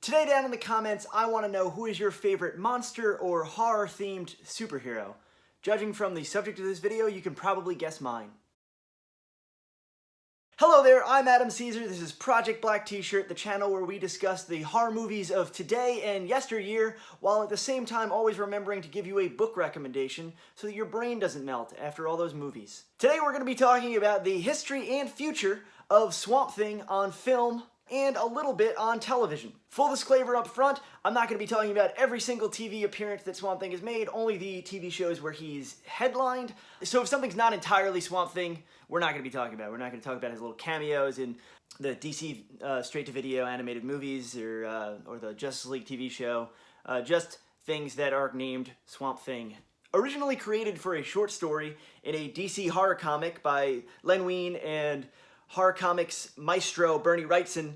Today down in the comments, I want to know who is your favorite monster or horror-themed superhero. Judging from the subject of this video, you can probably guess mine. Hello there, I'm Adam Caesar. This is Project Black T-Shirt, the channel where we discuss the horror movies of today and yesteryear, while at the same time always remembering to give you a book recommendation so that your brain doesn't melt after all those movies. Today we're going to be talking about the history and future of Swamp Thing on film and a little bit on television. Full disclaimer up front, I'm not going to be talking about every single TV appearance that Swamp Thing has made, only the TV shows where he's headlined. So if something's not entirely Swamp Thing, we're not going to be talking about it. We're not going to talk about his little cameos in the DC straight-to-video animated movies or the Justice League TV show. Just things that are named Swamp Thing. Originally created for a short story in a DC horror comic by Len Wein and horror comics maestro Bernie Wrightson,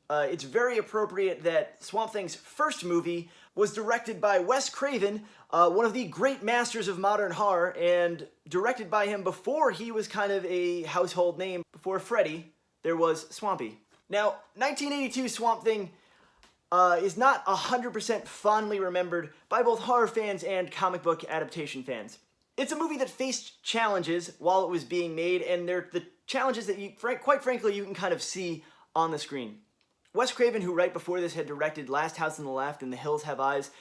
it's very appropriate that Swamp Thing's first movie was directed by Wes Craven, one of the great masters of modern horror, and directed by him before he was kind of a household name. Before Freddy, there was Swampy. Now, 1982 Swamp Thing is not 100% fondly remembered by both horror fans and comic book adaptation fans. It's a movie that faced challenges while it was being made, and they're the challenges that, quite frankly, you can kind of see on the screen. Wes Craven, who right before this had directed Last House on the Left and The Hills Have Eyes,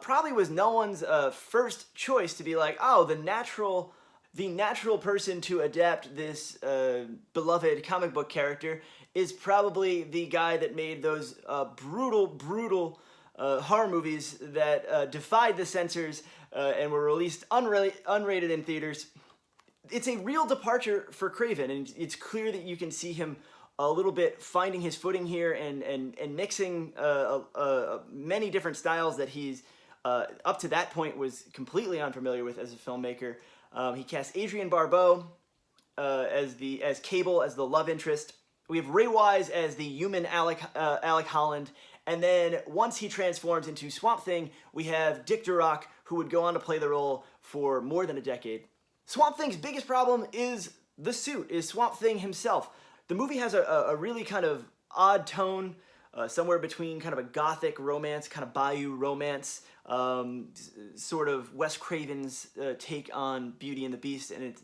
probably was no one's first choice to be like, oh, the natural person to adapt this beloved comic book character is probably the guy that made those brutal horror movies that defied the censors and were released unrated in theaters. It's a real departure for Craven, and it's clear that you can see him a little bit finding his footing here and mixing many different styles that he's up to that point was completely unfamiliar with as a filmmaker. He cast Adrienne Barbeau as Cable, as the love interest. We have Ray Wise as the human Alec Holland. And then once he transforms into Swamp Thing, we have Dick Durock, who would go on to play the role for more than a decade. Swamp Thing's biggest problem is the suit, is Swamp Thing himself. The movie has a really kind of odd tone, somewhere between kind of a gothic romance, kind of bayou romance, sort of Wes Craven's take on Beauty and the Beast, and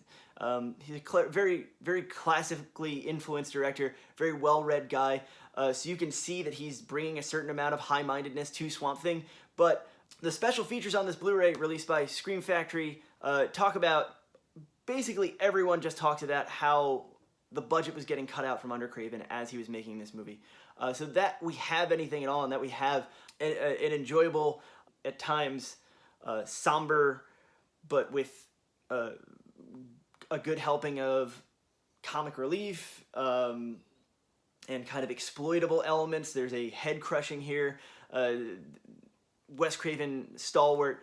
he's a very classically influenced director, very well-read guy, so you can see that he's bringing a certain amount of high-mindedness to Swamp Thing, but the special features on this Blu-ray released by Scream Factory talk about, basically everyone just talks about how the budget was getting cut out from under Craven as he was making this movie. So that we have anything at all, and that we have an enjoyable, at times, somber, but with a good helping of comic relief and kind of exploitable elements. There's a head crushing here. Wes Craven stalwart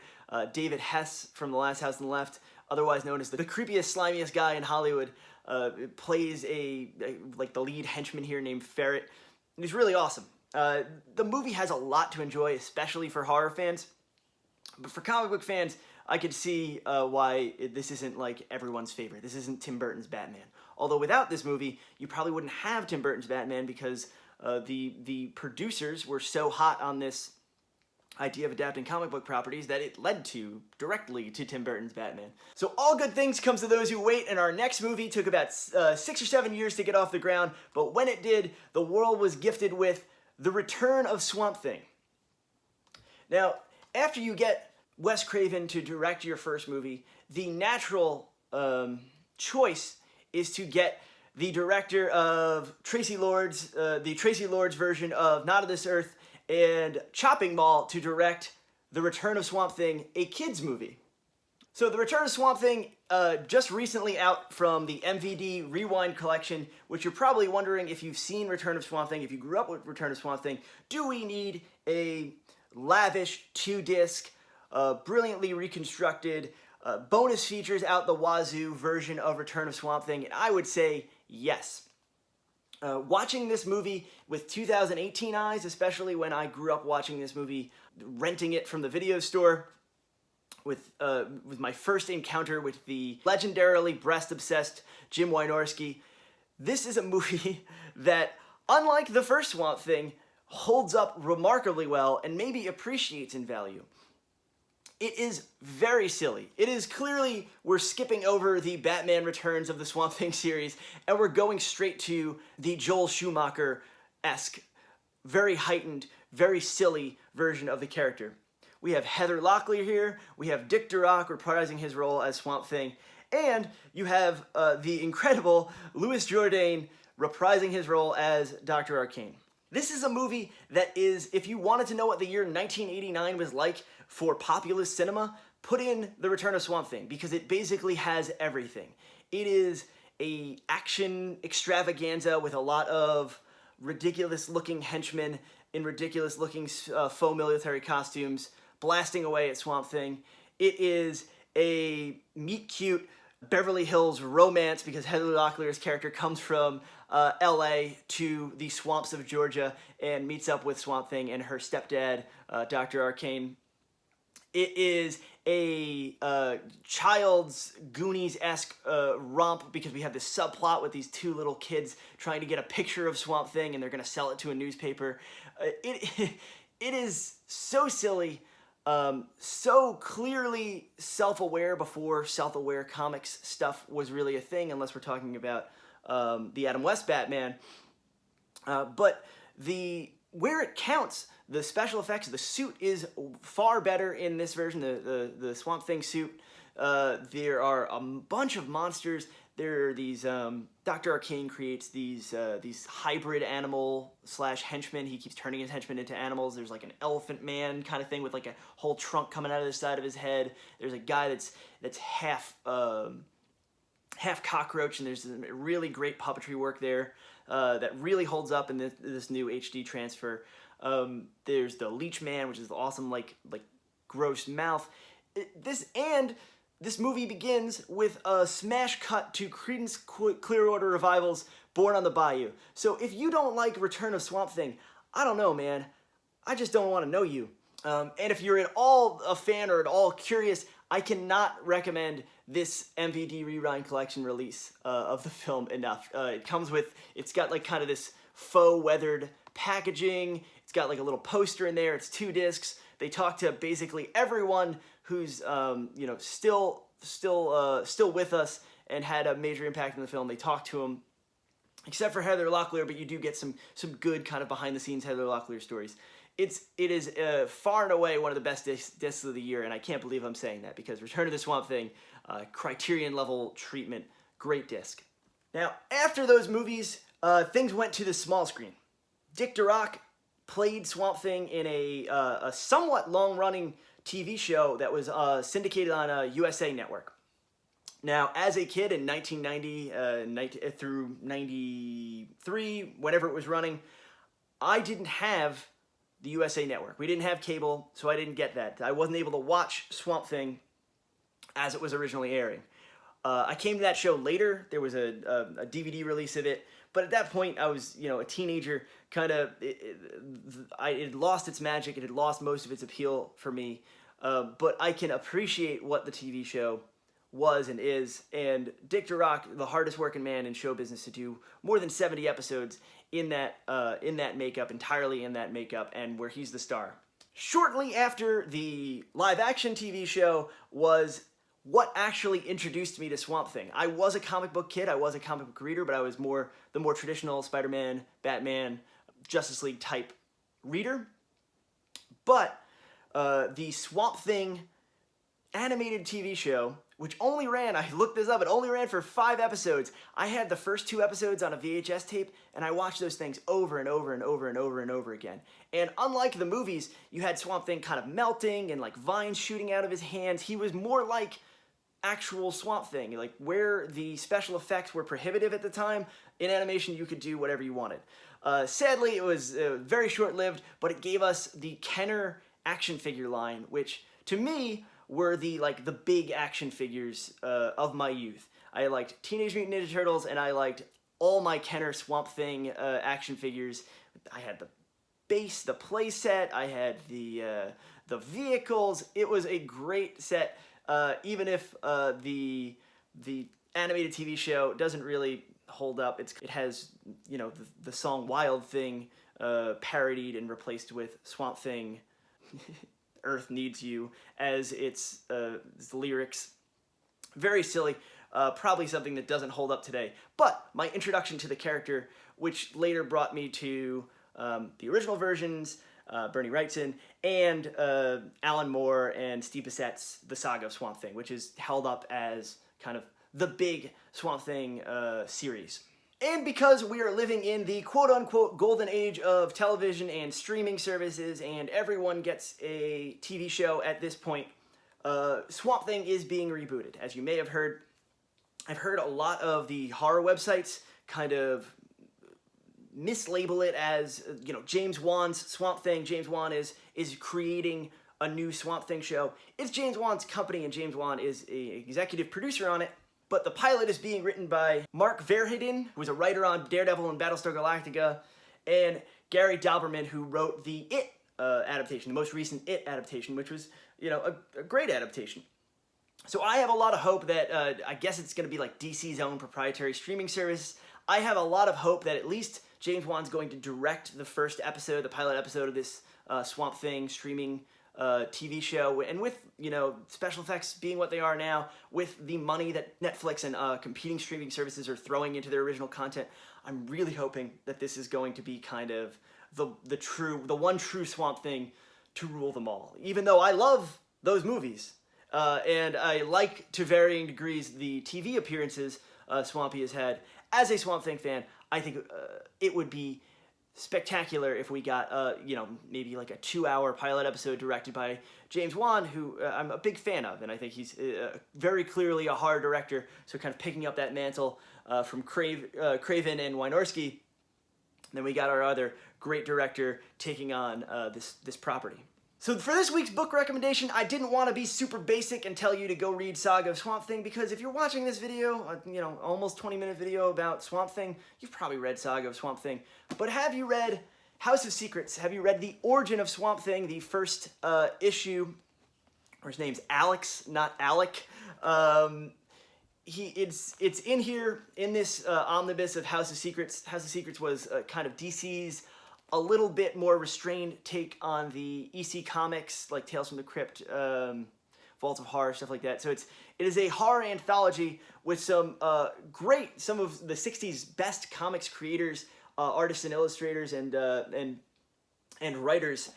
David Hess from The Last House on the Left, otherwise known as the creepiest, slimiest guy in Hollywood, plays like the lead henchman here named Ferret. He's really awesome. The movie has a lot to enjoy, especially for horror fans. But for comic book fans, I could see why this isn't like everyone's favorite. This isn't Tim Burton's Batman. Although without this movie, you probably wouldn't have Tim Burton's Batman because the producers were so hot on this idea of adapting comic book properties that it led directly to Tim Burton's Batman. So all good things comes to those who wait, and our next movie took about 6 or 7 years to get off the ground, but when it did, the world was gifted with The Return of Swamp Thing. Now, after you get Wes Craven to direct your first movie, the natural choice is to get the director of Tracy Lord's, the Tracy Lord's version of Not of This Earth, and Chopping Mall to direct The Return of Swamp Thing, a kids movie. So The Return of Swamp Thing, just recently out from the MVD Rewind collection, which you're probably wondering if you've seen Return of Swamp Thing, if you grew up with Return of Swamp Thing, do we need a lavish 2-disc, brilliantly reconstructed, bonus features out the wazoo version of Return of Swamp Thing? And I would say yes. Watching this movie with 2018 eyes, especially when I grew up watching this movie, renting it from the video store, with my first encounter with the legendarily breast-obsessed Jim Wynorski, this is a movie that, unlike the first Swamp Thing, holds up remarkably well and maybe appreciates in value. It is very silly. It is clearly, we're skipping over the Batman Returns of the Swamp Thing series, and we're going straight to the Joel Schumacher-esque, very heightened, very silly version of the character. We have Heather Locklear here, we have Dick Durock reprising his role as Swamp Thing, and you have the incredible Louis Jourdain reprising his role as Dr. Arcane. This is a movie that is, if you wanted to know what the year 1989 was like for populist cinema, put in The Return of Swamp Thing, because it basically has everything. It is a action extravaganza with a lot of ridiculous-looking henchmen in ridiculous-looking faux military costumes blasting away at Swamp Thing. It is a meet-cute Beverly Hills romance, because Heather Locklear's character comes from LA to the swamps of Georgia and meets up with Swamp Thing and her stepdad, Dr. Arcane. It is a child's Goonies-esque romp, because we have this subplot with these two little kids trying to get a picture of Swamp Thing, and they're going to sell it to a newspaper. It is so silly, so clearly self-aware before self-aware comics stuff was really a thing, unless we're talking about the Adam West Batman. But where it counts, the special effects, the suit is far better in this version, the Swamp Thing suit. There are a bunch of monsters. There are these, Dr. Arcane creates these hybrid animal / henchmen. He keeps turning his henchmen into animals. There's like an elephant man kind of thing with like a whole trunk coming out of the side of his head. There's a guy that's half cockroach, and there's really great puppetry work there that really holds up in this new HD transfer. There's the Leech Man, which is the awesome like gross mouth. This movie begins with a smash cut to Creedence Clearwater Revival's Born on the Bayou. So if you don't like Return of Swamp Thing, I don't know, man. I just don't want to know you. And if you're at all a fan or at all curious, I cannot recommend this MVD Rewind Collection release of the film enough. It's got like kind of this faux weathered packaging. It's got like a little poster in there. It's 2 discs. They talk to basically everyone who's still with us and had a major impact in the film. They talk to them, except for Heather Locklear, but you do get some good kind of behind the scenes Heather Locklear stories. It is far and away one of the best discs of the year, and I can't believe I'm saying that, because Return of the Swamp Thing, Criterion level treatment, great disc. Now, after those movies, things went to the small screen. Dick Durock played Swamp Thing in a somewhat long-running TV show that was syndicated on USA Network. Now, as a kid in 1990 through 93, whenever it was running, I didn't have the USA Network. We didn't have cable, so I didn't get that. I wasn't able to watch Swamp Thing as it was originally airing. I came to that show later. There was a DVD release of it, but at that point, I was a teenager. It had lost its magic. It had lost most of its appeal for me. But I can appreciate what the TV show was and is. And Dick Durock, the hardest working man in show business to do more than 70 episodes in that makeup, entirely in that makeup, and where he's the star. Shortly after the live action TV show was what actually introduced me to Swamp Thing. I was a comic book kid, I was a comic book reader, but I was the more traditional Spider-Man, Batman, Justice League type reader. But the Swamp Thing animated TV show, which only ran, I looked this up, it only ran for 5 episodes. I had the first 2 episodes on a VHS tape, and I watched those things over and over and over and over and over again. And unlike the movies, you had Swamp Thing kind of melting and like vines shooting out of his hands. He was more like actual Swamp Thing, like where the special effects were prohibitive at the time. In animation, you could do whatever you wanted. Sadly, it was very short-lived, but it gave us the Kenner action figure line, which to me were the big action figures of my youth. I liked Teenage Mutant Ninja Turtles, and I liked all my Kenner Swamp Thing action figures. I had the base, the play set, I had the vehicles. It was a great set, even if the animated TV show doesn't really hold up. It has the song Wild Thing parodied and replaced with Swamp Thing, Earth Needs You, as its lyrics. Very silly. Probably something that doesn't hold up today. But my introduction to the character, which later brought me to the original versions, Bernie Wrightson, and Alan Moore and Steve Bissett's The Saga of Swamp Thing, which is held up as kind of the big Swamp Thing series. And because we are living in the quote-unquote golden age of television and streaming services, and everyone gets a TV show at this point, Swamp Thing is being rebooted. As you may have heard, I've heard a lot of the horror websites kind of mislabel it as, you know, James Wan's Swamp Thing. James Wan is creating a new Swamp Thing show. It's James Wan's company, and James Wan is an executive producer on it. But the pilot is being written by Mark Verheiden, who was a writer on Daredevil and Battlestar Galactica, and Gary Dauberman, who wrote the It adaptation, the most recent It adaptation, which was, you know, a great adaptation. So I have a lot of hope that, I guess it's going to be like DC's own proprietary streaming service. I have a lot of hope that at least James Wan's going to direct the first episode, the pilot episode of this Swamp Thing streaming TV show, and with, you know, special effects being what they are now, with the money that Netflix and competing streaming services are throwing into their original content, I'm really hoping that this is going to be kind of the one true Swamp Thing to rule them all. Even though I love those movies, and I like, to varying degrees, the TV appearances Swampy has had. As a Swamp Thing fan, I think it would be spectacular if we got, you know, maybe like a 2-hour pilot episode directed by James Wan, who I'm a big fan of, and I think he's very clearly a horror director, so kind of picking up that mantle from Craven and Wynorski. Then we got our other great director taking on this property. So for this week's book recommendation, I didn't want to be super basic and tell you to go read Saga of Swamp Thing, because if you're watching this video, you know, almost 20-minute video about Swamp Thing, you've probably read Saga of Swamp Thing. But have you read House of Secrets? Have you read The Origin of Swamp Thing, the first issue? Or his name's Alex, not Alec. It's in here in this omnibus of House of Secrets. House of Secrets was kind of DC's a little bit more restrained take on the EC Comics, like Tales from the Crypt, Vault of Horror, stuff like that. So it is a horror anthology with some of the 60s best comics creators, artists and illustrators, and writers,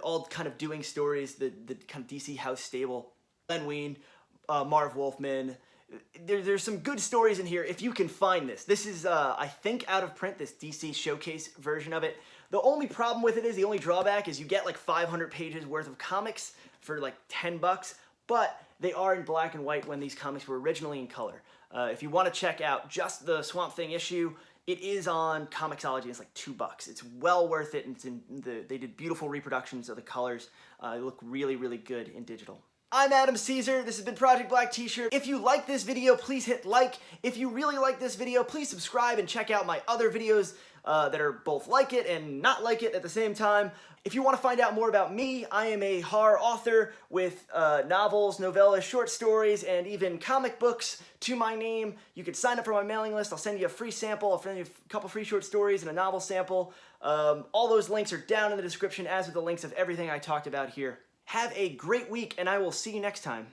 all kind of doing stories, the kind of DC house stable. Len Wein, Marv Wolfman. There's some good stories in here if you can find this. This is, I think, out of print, this DC Showcase version of it. The only problem with it is, the only drawback is you get like 500 pages worth of comics for like $10, but they are in black and white when these comics were originally in color. If you want to check out just the Swamp Thing issue, it is on Comixology. It's like $2. It's well worth it, and they did beautiful reproductions of the colors. They look really, really good in digital. I'm Adam Caesar. This has been Project Black T-Shirt. If you like this video, please hit like. If you really like this video, please subscribe and check out my other videos that are both like it and not like it at the same time. If you want to find out more about me, I am a horror author with novels, novellas, short stories, and even comic books to my name. You can sign up for my mailing list. I'll send you a free sample. I'll send you a couple free short stories and a novel sample. All those links are down in the description, as with the links of everything I talked about here. Have a great week, and I will see you next time.